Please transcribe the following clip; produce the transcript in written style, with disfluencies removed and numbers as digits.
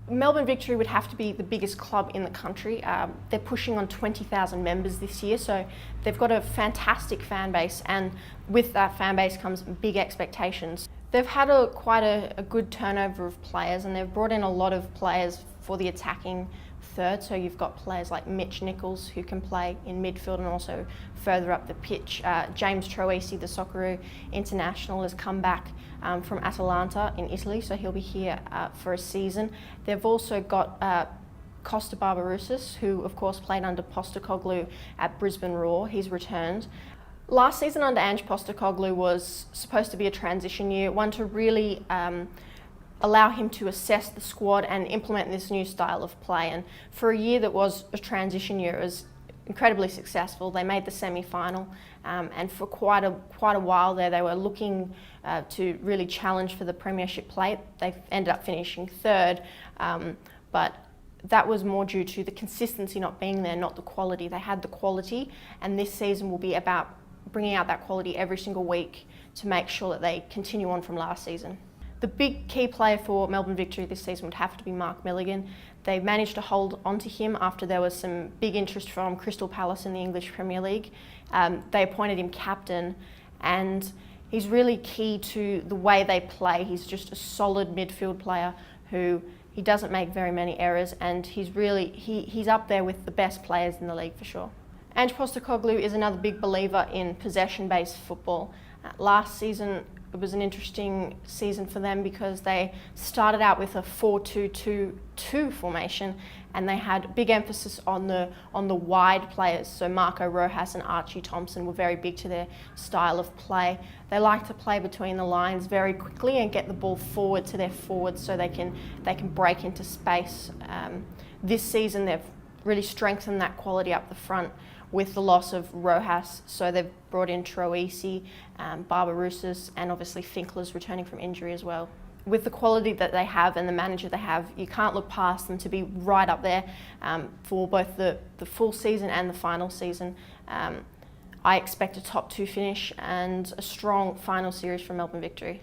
Melbourne Victory would have to be the biggest club in the country. They're pushing on 20,000 members this year, so they've got a fantastic fan base, and with that fan base comes big expectations. They've had quite a good turnover of players, and they've brought in a lot of players for the attacking third. So you've got players like Mitch Nichols, who can play in midfield and also further up the pitch. James Troisi, the Socceroo international, has come back from Atalanta in Italy, so he'll be here for a season. They've also got Costa Barbarouses, who of course played under Postecoglou at Brisbane Roar. He's returned. Last season under Ange Postecoglou was supposed to be a transition year, one to really allow him to assess the squad and implement this new style of play. And for a year that was a transition year, it was incredibly successful. They made the semi-final, and for quite a while there, they were looking to really challenge for the premiership plate. They ended up finishing third, but that was more due to the consistency not being there, not the quality. They had the quality, and this season will be about bringing out that quality every single week to make sure that they continue on from last season. The big key player for Melbourne Victory this season would have to be Mark Milligan. They managed to hold onto him after there was some big interest from Crystal Palace in the English Premier League. They appointed him captain, and he's really key to the way they play. He's just a solid midfield player who he doesn't make very many errors, and he's up there with the best players in the league for sure. Ange Postecoglou is another big believer in possession-based football. Last season, it was an interesting season for them because they started out with a 4-2-2-2 formation, and they had big emphasis on the wide players. So Marco Rojas and Archie Thompson were very big to their style of play. They like to play between the lines very quickly and get the ball forward to their forwards so they can break into space. This season they've really strengthened that quality up the front with the loss of Rojas, so they've brought in Troisi, Barbarouses, and obviously Finkler's returning from injury as well. With the quality that they have and the manager they have, you can't look past them to be right up there for both the full season and the final season. I expect a top 2 finish and a strong final series from Melbourne Victory.